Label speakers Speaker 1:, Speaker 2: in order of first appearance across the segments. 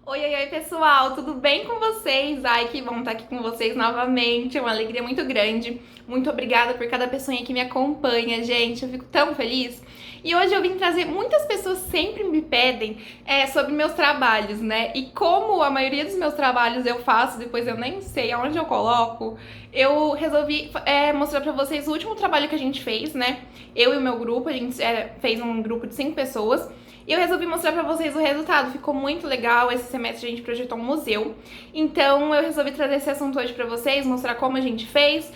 Speaker 1: Oi, oi, oi, pessoal, tudo bem com vocês? Ai, que bom estar aqui com vocês novamente, é uma alegria muito grande. Muito obrigada por cada pessoa que me acompanha, gente, eu fico tão feliz. E hoje eu vim trazer, muitas pessoas sempre me pedem sobre meus trabalhos, né? E como a maioria dos meus trabalhos eu faço, depois eu nem sei aonde eu coloco, eu resolvi mostrar pra vocês o último trabalho que a gente fez, né? Eu e o meu grupo, a gente fez um grupo de 5 pessoas. E eu resolvi mostrar pra vocês o resultado, ficou muito legal. Esse semestre a gente projetou um museu, então eu resolvi trazer esse assunto hoje pra vocês, mostrar como a gente fez,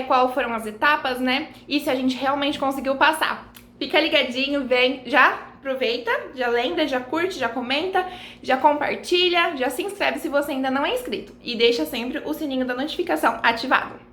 Speaker 1: qual foram as etapas, né, e se a gente realmente conseguiu passar. Fica ligadinho, vem, já aproveita, já lembra, já curte, já comenta, já compartilha, já se inscreve se você ainda não é inscrito e deixa sempre o sininho da notificação ativado.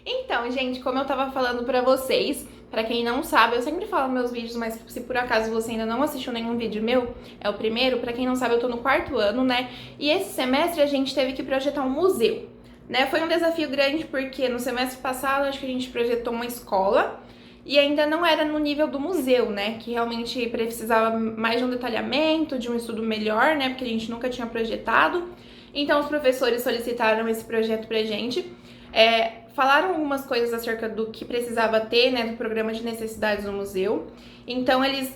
Speaker 1: Então, gente, como eu tava falando pra vocês, pra quem não sabe, eu sempre falo meus vídeos, mas se por acaso você ainda não assistiu nenhum vídeo meu, é o primeiro. Pra quem não sabe, eu tô no 4º ano, né? E esse semestre a gente teve que projetar um museu, né? Foi um desafio grande porque no semestre passado acho que a gente projetou uma escola e ainda não era no nível do museu, né? Que realmente precisava mais de um detalhamento, de um estudo melhor, né? Porque a gente nunca tinha projetado. Então os professores solicitaram esse projeto pra gente. Falaram algumas coisas acerca do que precisava ter, né, do programa de necessidades do museu. Então eles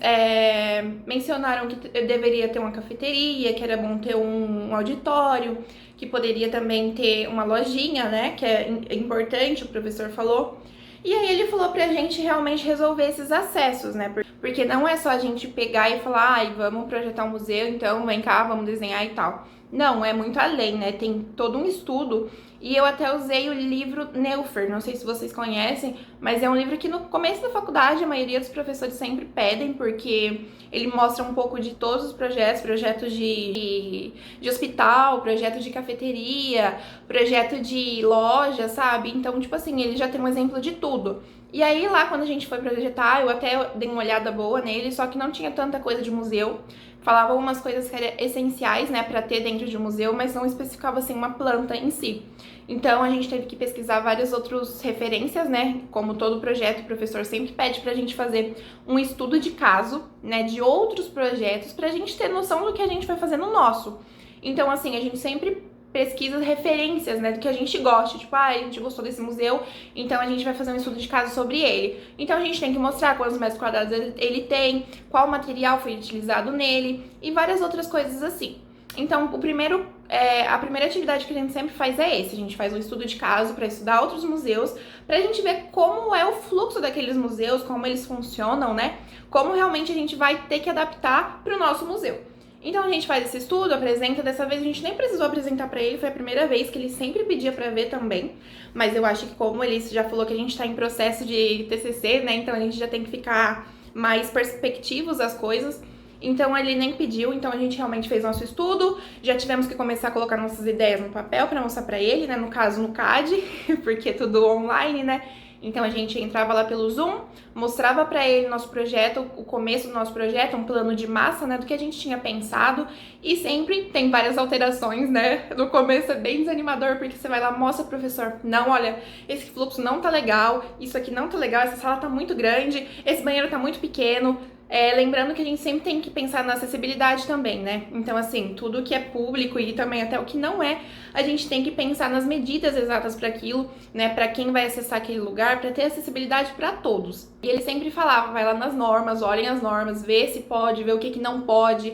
Speaker 1: mencionaram que deveria ter uma cafeteria, que era bom ter um auditório, que poderia também ter uma lojinha, né, que é importante, o professor falou. E aí ele falou pra gente realmente resolver esses acessos, né, porque não é só a gente pegar e falar, ai, vamos projetar um museu, então vem cá, vamos desenhar e tal. Não, é muito além, né, tem todo um estudo. E eu até usei o livro Neufer, não sei se vocês conhecem, mas é um livro que no começo da faculdade a maioria dos professores sempre pedem, porque ele mostra um pouco de todos os projetos, projetos de hospital, projeto de cafeteria, projeto de loja, sabe? Então, tipo assim, ele já tem um exemplo de tudo. E aí lá quando a gente foi projetar, eu até dei uma olhada boa nele, só que não tinha tanta coisa de museu. Falava algumas coisas que eram essenciais, né, para ter dentro de um museu, mas não especificava assim uma planta em si. Então a gente teve que pesquisar várias outras referências, né? Como todo projeto, o professor sempre pede pra gente fazer um estudo de caso, né, de outros projetos, pra gente ter noção do que a gente vai fazer no nosso. Então, assim, a gente sempre pesquisa referências, né, do que a gente gosta, tipo, a gente gostou desse museu, então a gente vai fazer um estudo de caso sobre ele. Então a gente tem que mostrar quantos metros quadrados ele tem, qual material foi utilizado nele e várias outras coisas assim. Então, a primeira atividade que a gente sempre faz é esse. A gente faz um estudo de caso para estudar outros museus, para a gente ver como é o fluxo daqueles museus, como eles funcionam, né? Como realmente a gente vai ter que adaptar para o nosso museu. Então a gente faz esse estudo, apresenta. Dessa vez a gente nem precisou apresentar para ele, foi a primeira vez que ele sempre pedia para ver também. Mas eu acho que como ele já falou que a gente está em processo de TCC, né? Então a gente já tem que ficar mais perspectivos às coisas. Então ele nem pediu, então a gente realmente fez nosso estudo, já tivemos que começar a colocar nossas ideias no papel para mostrar para ele, né, no caso no CAD, porque é tudo online, né? Então a gente entrava lá pelo Zoom, mostrava para ele nosso projeto, o começo do nosso projeto, um plano de massa, né, do que a gente tinha pensado, e sempre tem várias alterações, né? No começo é bem desanimador, porque você vai lá, mostra pro professor, não, olha, esse fluxo não tá legal, isso aqui não tá legal, essa sala tá muito grande, esse banheiro tá muito pequeno. Lembrando que a gente sempre tem que pensar na acessibilidade também, né? Então, assim, tudo que é público e também até o que não é, a gente tem que pensar nas medidas exatas para aquilo, né? Para quem vai acessar aquele lugar, para ter acessibilidade para todos. E ele sempre falava, vai lá nas normas, olhem as normas, vê se pode, vê o que não pode,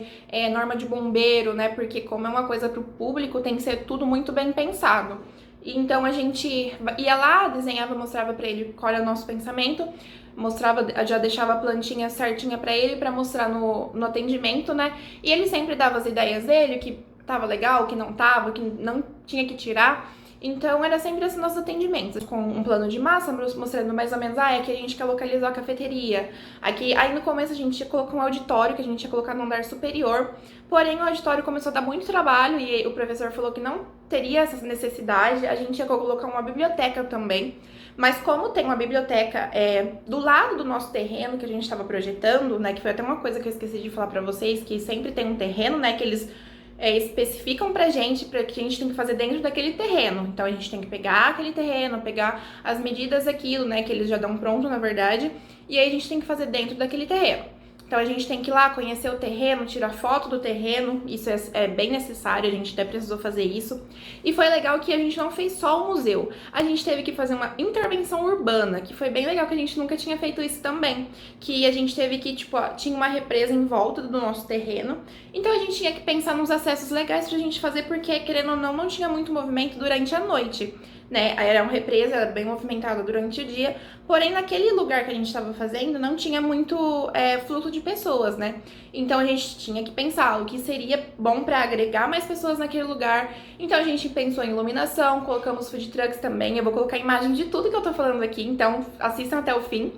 Speaker 1: norma de bombeiro, né? Porque como é uma coisa para o público, tem que ser tudo muito bem pensado. Então a gente ia lá, desenhava, mostrava para ele qual era o nosso pensamento, mostrava, já deixava a plantinha certinha para ele para mostrar no atendimento, né? E ele sempre dava as ideias dele, o que tava legal, o que não tava, o que não tinha que tirar. Então era sempre assim nossos atendimentos, com um plano de massa, mostrando mais ou menos, aqui a gente quer localizar a cafeteria. Aqui, aí no começo a gente ia colocar um auditório que a gente ia colocar no andar superior. Porém, o auditório começou a dar muito trabalho e o professor falou que não teria essa necessidade. A gente ia colocar uma biblioteca também. Mas como tem uma biblioteca do lado do nosso terreno que a gente estava projetando, né, que foi até uma coisa que eu esqueci de falar pra vocês, que sempre tem um terreno, né, que eles especificam pra gente para que a gente tem que fazer dentro daquele terreno. Então a gente tem que pegar aquele terreno, pegar as medidas daquilo, né, que eles já dão pronto, na verdade, e aí a gente tem que fazer dentro daquele terreno. Então a gente tem que ir lá conhecer o terreno, tirar foto do terreno, isso é bem necessário, a gente até precisou fazer isso. E foi legal que a gente não fez só o museu, a gente teve que fazer uma intervenção urbana, que foi bem legal, que a gente nunca tinha feito isso também. Que a gente teve que, tipo, tinha uma represa em volta do nosso terreno, então a gente tinha que pensar nos acessos legais pra gente fazer, porque, querendo ou não tinha muito movimento durante a noite, né? Era uma represa, era bem movimentada durante o dia, porém naquele lugar que a gente estava fazendo não tinha muito fluxo de pessoas, né? Então a gente tinha que pensar o que seria bom para agregar mais pessoas naquele lugar. Então a gente pensou em iluminação, colocamos food trucks também. Eu vou colocar imagem de tudo que eu tô falando aqui, então assistam até o fim.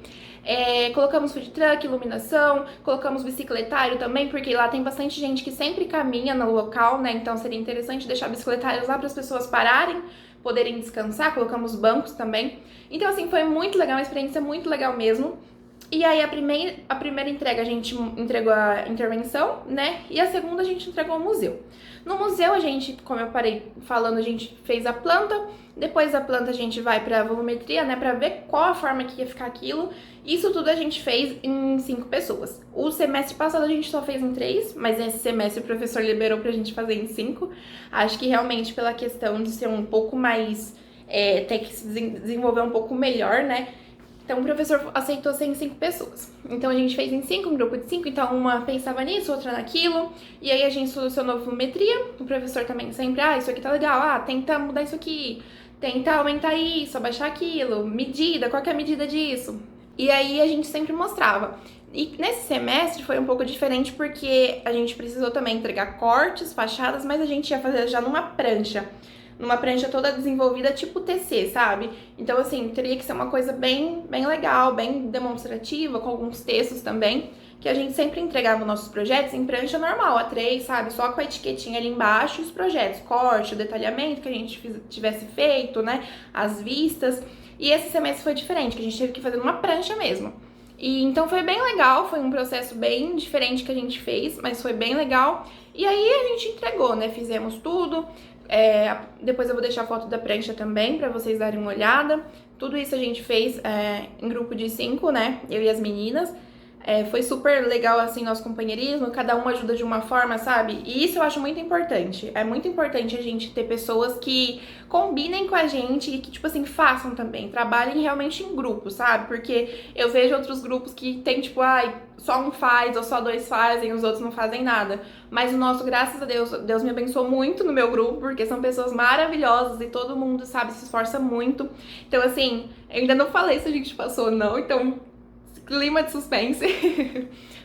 Speaker 1: Colocamos food truck, iluminação, colocamos bicicletário também, porque lá tem bastante gente que sempre caminha no local, né? Então seria interessante deixar bicicletários lá para as pessoas pararem, poderem descansar. Colocamos bancos também. Então, assim, foi muito legal, uma experiência muito legal mesmo. E aí, a primeira entrega a gente entregou a intervenção, né? E a segunda a gente entregou o museu. No museu, a gente, como eu parei falando, a gente fez a planta. Depois da planta, a gente vai pra volumetria, né? Pra ver qual a forma que ia ficar aquilo. Isso tudo a gente fez em 5 pessoas. O semestre passado a gente só fez em 3, mas esse semestre o professor liberou pra gente fazer em 5. Acho que realmente pela questão de ser um pouco mais... ter que se desenvolver um pouco melhor, né? Então o professor aceitou ser em 5 pessoas. Então a gente fez em 5, um grupo de 5, então uma pensava nisso, outra naquilo. E aí a gente solucionou a volumetria. O professor também sempre, isso aqui tá legal, tenta mudar isso aqui, tenta aumentar isso, abaixar aquilo, medida, qual que é a medida disso? E aí a gente sempre mostrava. E nesse semestre foi um pouco diferente porque a gente precisou também entregar cortes, fachadas, mas a gente ia fazer já numa prancha toda desenvolvida tipo TC, sabe? Então, assim, teria que ser uma coisa bem legal, bem demonstrativa, com alguns textos também, que a gente sempre entregava os nossos projetos em prancha normal, A3, sabe? Só com a etiquetinha ali embaixo e os projetos, corte, o detalhamento que a gente tivesse feito, né? As vistas. E esse semestre foi diferente, que a gente teve que fazer numa prancha mesmo. E então foi bem legal, foi um processo bem diferente que a gente fez, mas foi bem legal. E aí a gente entregou, né? Fizemos tudo. Depois eu vou deixar a foto da prancha também pra vocês darem uma olhada. Tudo isso a gente fez em grupo de 5, né? Eu e as meninas. Foi super legal, assim, nosso companheirismo, cada um ajuda de uma forma, sabe? E isso eu acho muito importante. É muito importante a gente ter pessoas que combinem com a gente e que, tipo assim, façam também, trabalhem realmente em grupo, sabe? Porque eu vejo outros grupos que tem, tipo, só um faz ou só 2 fazem, os outros não fazem nada. Mas o nosso, graças a Deus, Deus me abençoou muito no meu grupo, porque são pessoas maravilhosas e todo mundo, sabe, se esforça muito. Então, assim, eu ainda não falei se a gente passou ou não, então... clima de suspense.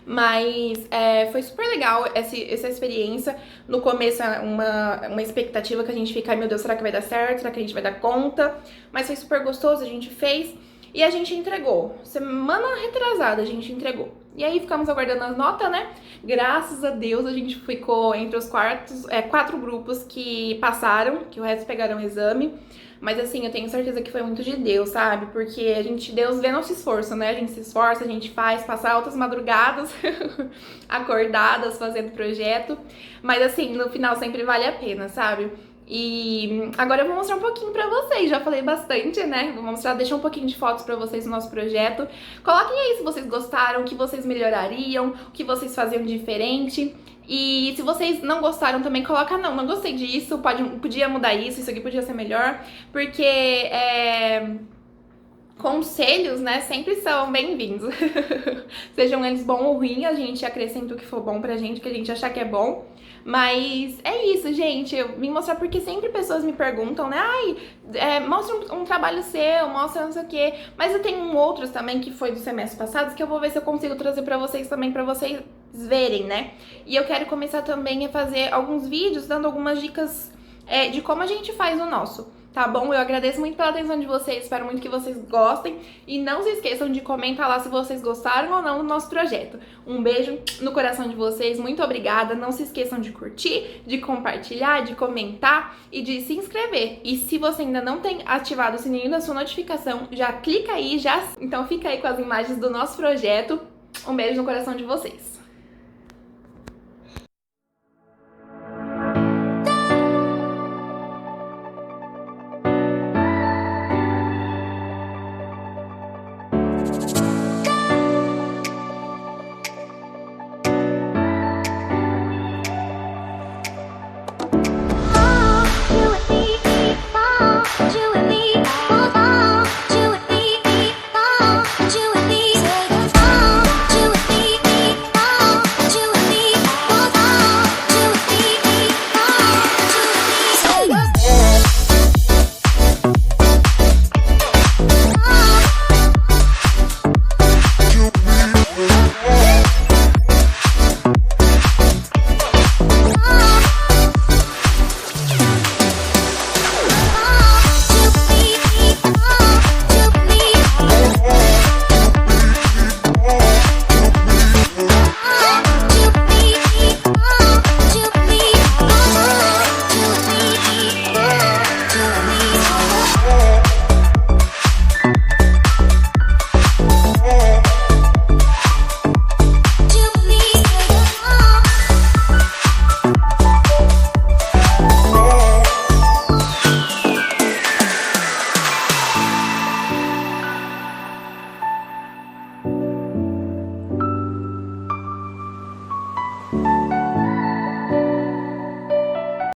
Speaker 1: Mas foi super legal essa experiência. No começo uma expectativa que a gente fica, meu Deus, será que vai dar certo? Será que a gente vai dar conta? Mas foi super gostoso, a gente fez e a gente entregou. Semana retrasada a gente entregou. E aí ficamos aguardando as notas, né? Graças a Deus a gente ficou entre os 4 grupos que passaram, que o resto pegaram o exame. Mas assim, eu tenho certeza que foi muito de Deus, sabe? Porque Deus vê nosso esforço, né? A gente se esforça, a gente faz, passar altas madrugadas, acordadas, fazendo projeto. Mas assim, no final sempre vale a pena, sabe? E agora eu vou mostrar um pouquinho pra vocês, já falei bastante, né? Vou mostrar, deixar um pouquinho de fotos pra vocês do nosso projeto. Coloquem aí se vocês gostaram, o que vocês melhorariam, o que vocês faziam diferente. E se vocês não gostaram também, coloca não gostei disso, podia mudar isso aqui podia ser melhor, porque conselhos, né, sempre são bem-vindos. Sejam eles bons ou ruins, a gente acrescenta o que for bom pra gente, que a gente achar que é bom. Mas é isso, gente, eu vim mostrar porque sempre pessoas me perguntam, né, mostra um trabalho seu, mostra não sei o quê. Mas eu tenho outros também que foi do semestre passado, que eu vou ver se eu consigo trazer pra vocês também, pra vocês verem, né. E eu quero começar também a fazer alguns vídeos dando algumas dicas de como a gente faz o nosso. Tá bom? Eu agradeço muito pela atenção de vocês, espero muito que vocês gostem. E não se esqueçam de comentar lá se vocês gostaram ou não do nosso projeto. Um beijo no coração de vocês, muito obrigada. Não se esqueçam de curtir, de compartilhar, de comentar e de se inscrever. E se você ainda não tem ativado o sininho da sua notificação, já clica aí, então fica aí com as imagens do nosso projeto. Um beijo no coração de vocês.